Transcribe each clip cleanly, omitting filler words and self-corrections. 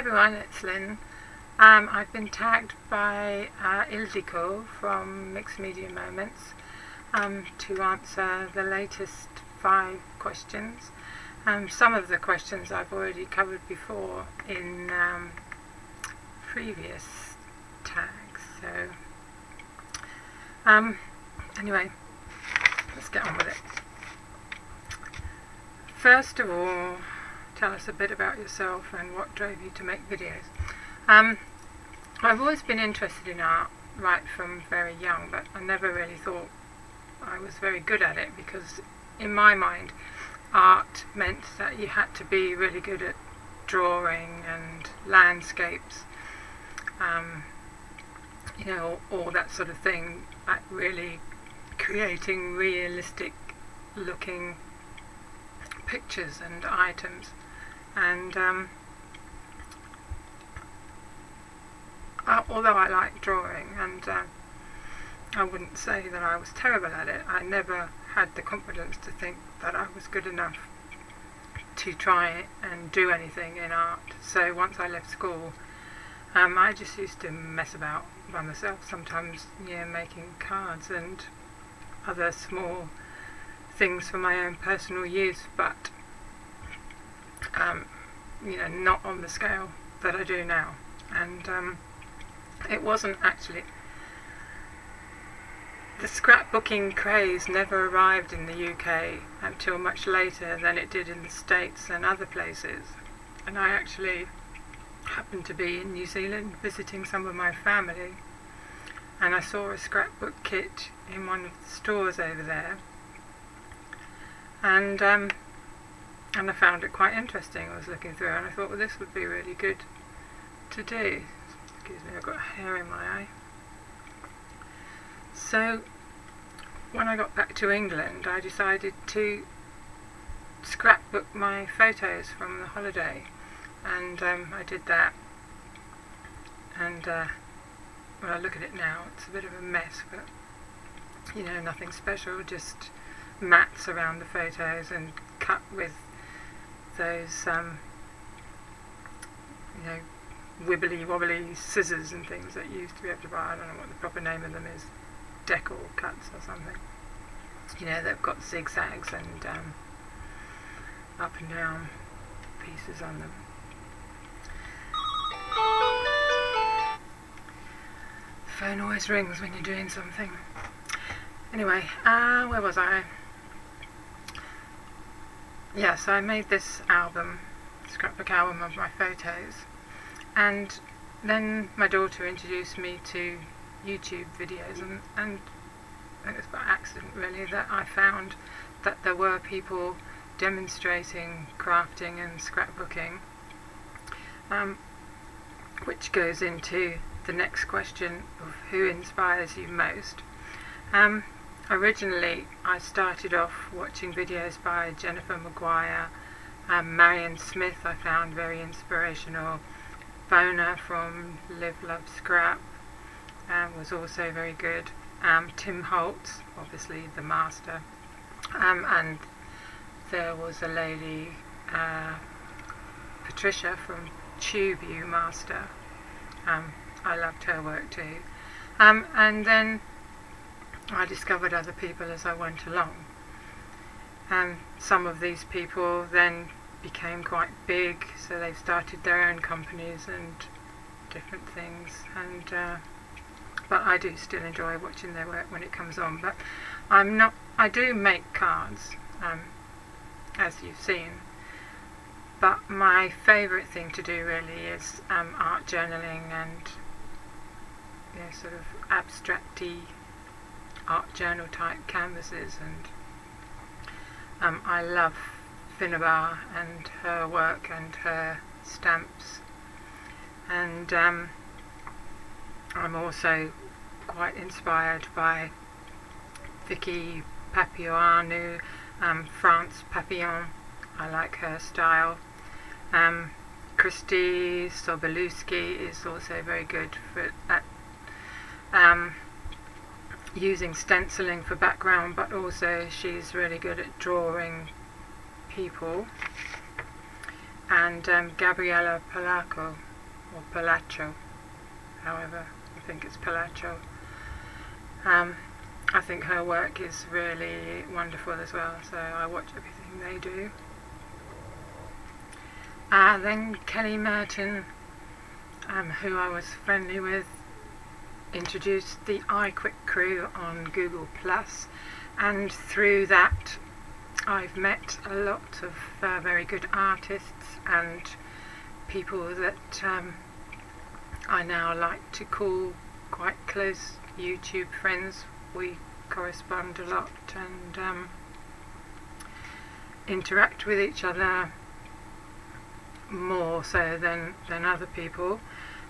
everyone, it's Lynn. I've been tagged by Ildiko from MixedMediaMoments to answer the latest 5 questions. Some of the questions I've already covered before in previous tags. So anyway, let's get on with it. First of all, tell us a bit about yourself and what drove you to make videos. I've always been interested in art right from very young, but I never really thought I was very good at it, because in my mind art meant that you had to be really good at drawing and landscapes, you know, all that sort of thing, like really creating realistic looking pictures and items. And although I like drawing, and I wouldn't say that I was terrible at it, I never had the confidence to think that I was good enough to try and do anything in art. So once I left school, I just used to mess about by myself, sometimes, you know, making cards and other small things for my own personal use, but you know, not on the scale that I do now. And it wasn't actually, the scrapbooking craze never arrived in the UK until much later than it did in the States and other places. And I actually happened to be in New Zealand visiting some of my family, and I saw a scrapbook kit in one of the stores over there, and I found it quite interesting. I was looking through and I thought, well, this would be really good to do. Excuse me, I've got hair in my eye. So when I got back to England, I decided to scrapbook my photos from the holiday, and I did that. And when I look at it now, it's a bit of a mess, but you know, nothing special, just mats around the photos and cut with those you know, wibbly wobbly scissors and things that you used to be able to buy. I don't know what the proper name of them is, decal cuts or something. You know, they've got zigzags and up and down pieces on them. The phone always rings when you're doing something. Anyway, where was I? Yes, I made this album, scrapbook album of my photos, and then my daughter introduced me to YouTube videos, and it was by accident really that I found that there were people demonstrating crafting and scrapbooking, which goes into the next question of who inspires you most. Originally I started off watching videos by Jennifer Maguire, Marion Smith I found very inspirational, Bona from Live Love Scrap was also very good, Tim Holtz, obviously the master, and there was a lady, Patricia from Tube U Master. I loved her work too, and then I discovered other people as I went along. Some of these people then became quite big, so they started their own companies and different things, and but I do still enjoy watching their work when it comes on. But I do make cards, as you've seen, but my favourite thing to do really is art journaling and, you know, sort of abstract-y art journal type canvases. And I love Finnabar and her work and her stamps, and I'm also quite inspired by Vicky Papioanu, France Papillon. I like her style. Christy Sobolewski is also very good for that, using stenciling for background, but also she's really good at drawing people. And Gabriella Polaco or Palacho, however, I think it's Palacho. I think her work is really wonderful as well, so I watch everything they do. Then Kelly Merton, who I was friendly with, introduced the iQuick crew on Google+, and through that I've met a lot of very good artists and people that I now like to call quite close YouTube friends. We correspond a lot and interact with each other more so than other people,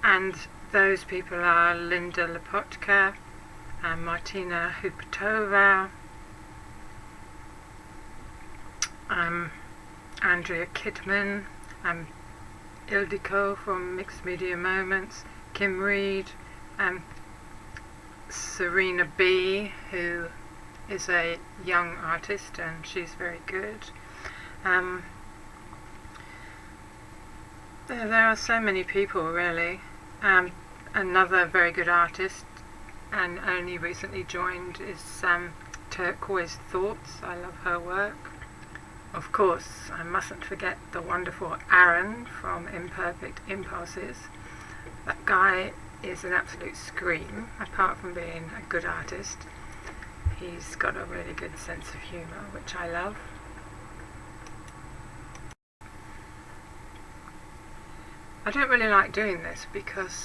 and those people are Linda Lopotka, Martina Hupatova, Andrea Kidman, Ildiko from MixedMediaMoments, Kim Reed, Serena B, who is a young artist and she's very good. There are so many people really. Another very good artist and only recently joined is Turquoise Thoughts. I love her work. Of course, I mustn't forget the wonderful Aaron from Imperfect Impulses. That guy is an absolute scream. Apart from being a good artist, he's got a really good sense of humour, which I love. I don't really like doing this because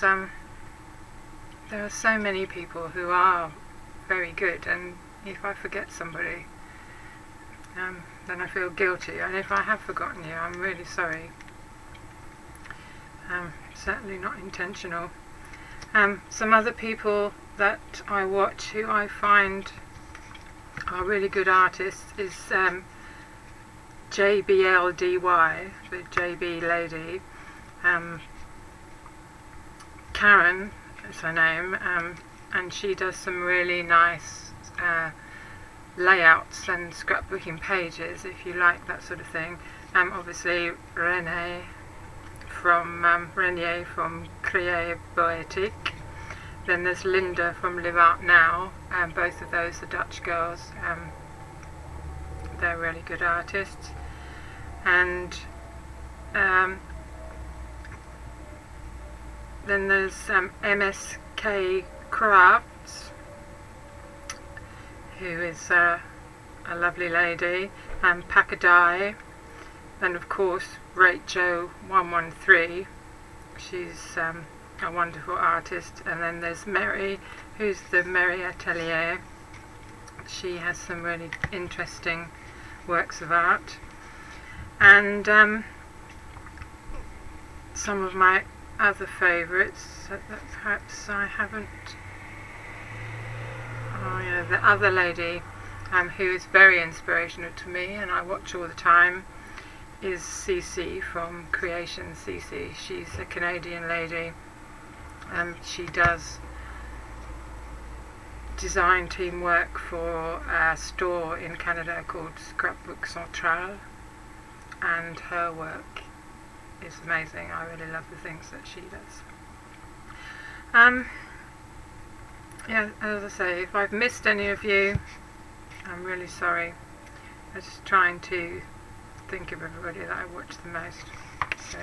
there are so many people who are very good, and if I forget somebody, then I feel guilty, and if I have forgotten you, I'm really sorry. Certainly not intentional. Some other people that I watch who I find are really good artists is JBLDY, the JB lady. Karen is her name, and she does some really nice layouts and scrapbooking pages if you like that sort of thing. Obviously Renier from Créer Poétique. Then there's Linda from Live Out Now, both of those are Dutch girls. They're really good artists. And then there's MSK Crafts, who is a lovely lady, and Pakadai, and of course Rachel 113, she's a wonderful artist. And then there's Mary, who's the Mary Atelier. She has some really interesting works of art. And some of my other favourites that perhaps I haven't. Oh yeah, the other lady who is very inspirational to me and I watch all the time is Cece from Creation Cece. She's a Canadian lady. She does design team work for a store in Canada called Scrapbook Central, and her work is amazing. I really love the things that she does. Yeah, as I say, if I've missed any of you, I'm really sorry. I'm just trying to think of everybody that I watch the most. So,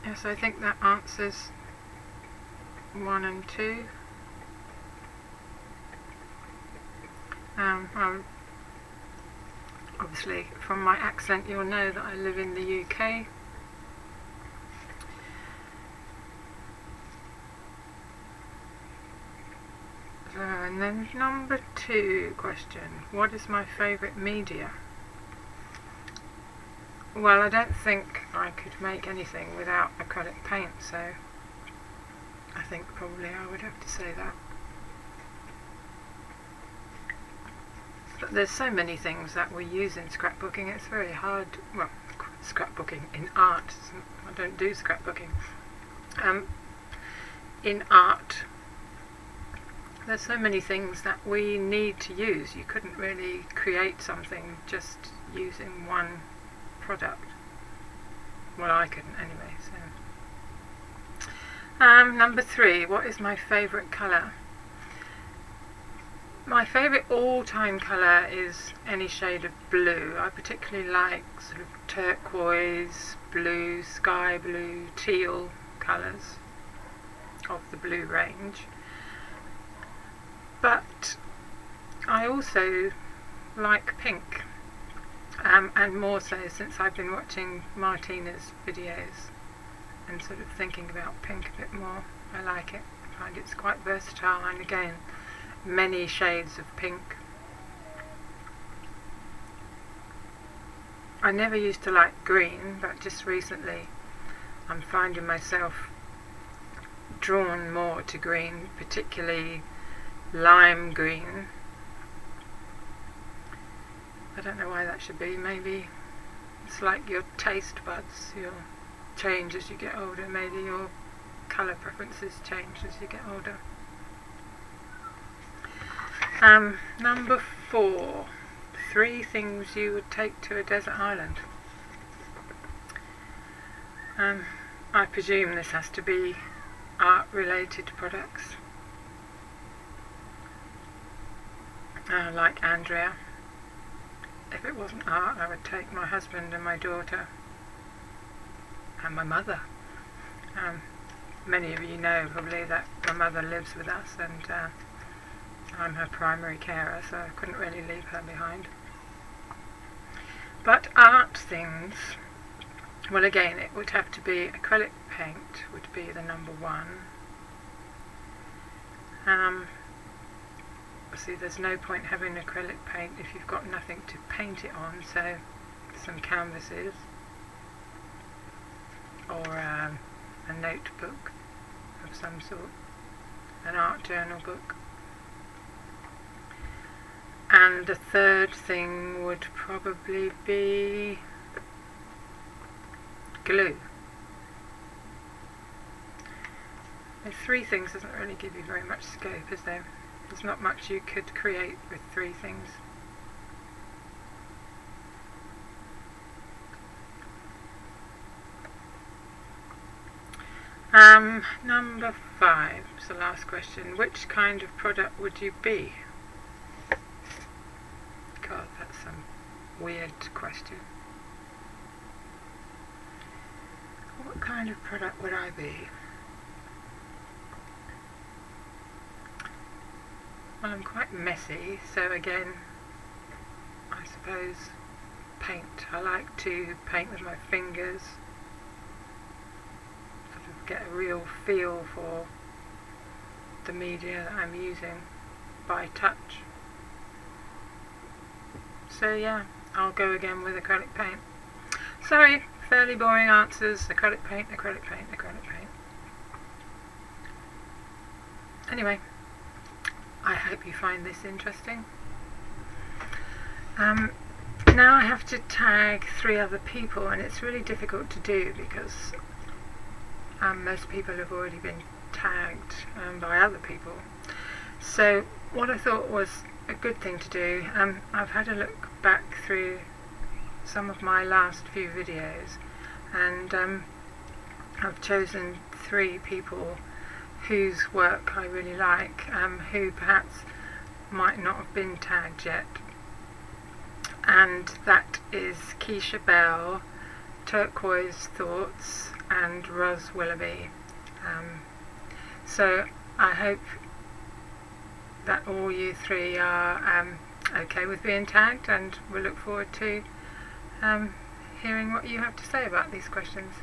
yes, I think that answers 1 and 2. Obviously, from my accent, you'll know that I live in the UK. So, and then number 2 question, what is my favourite media? Well, I don't think I could make anything without acrylic paint, so I think probably I would have to say that. But there's so many things that we use in scrapbooking, it's very hard. Well, scrapbooking in art, I don't do scrapbooking. In art, there's so many things that we need to use. You couldn't really create something just using one product. Well, I couldn't anyway. So, number 3. What is my favourite colour? My favourite all-time colour is any shade of blue. I particularly like sort of turquoise, blue, sky blue, teal colours of the blue range. But I also like pink, and more so since I've been watching Martina's videos and sort of thinking about pink a bit more. I like it. I find it's quite versatile, and again, many shades of pink. I never used to like green, but just recently I'm finding myself drawn more to green, particularly lime green. I don't know why that should be. Maybe it's like your taste buds, you'll change as you get older. Maybe your colour preferences change as you get older. Number 4. 3 things you would take to a desert island. I presume this has to be art related products. Like Andrea. If it wasn't art, I would take my husband and my daughter and my mother. Many of you know probably that my mother lives with us, and I'm her primary carer, so I couldn't really leave her behind. But art things, well, again, it would have to be acrylic paint would be the number 1. See, there's no point having acrylic paint if you've got nothing to paint it on, so some canvases or a notebook of some sort, an art journal book. And the third thing would probably be glue. The 3 things doesn't really give you very much scope, is there? There's not much you could create with 3 things. Number 5 is the last question. Which kind of product would you be? God, that's some weird question. What kind of product would I be? Well, I'm quite messy, so again, I suppose paint. I like to paint with my fingers, sort of get a real feel for the media that I'm using by touch. So yeah, I'll go again with acrylic paint. Sorry, fairly boring answers. Acrylic paint, acrylic paint, acrylic paint. Anyway, I hope you find this interesting. Now I have to tag 3 other people, and it's really difficult to do because most people have already been tagged by other people. So what I thought was a good thing to do, I've had a look back through some of my last few videos, and I've chosen 3 people whose work I really like, who perhaps might not have been tagged yet, and that is Keisha Bell, Turquoise Thoughts and Roz Willoughby. So I hope that all you 3 are okay with being tagged, and we'll look forward to hearing what you have to say about these questions.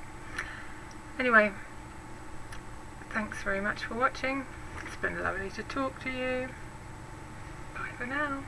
Anyway, thanks very much for watching. It's been lovely to talk to you. Bye for now.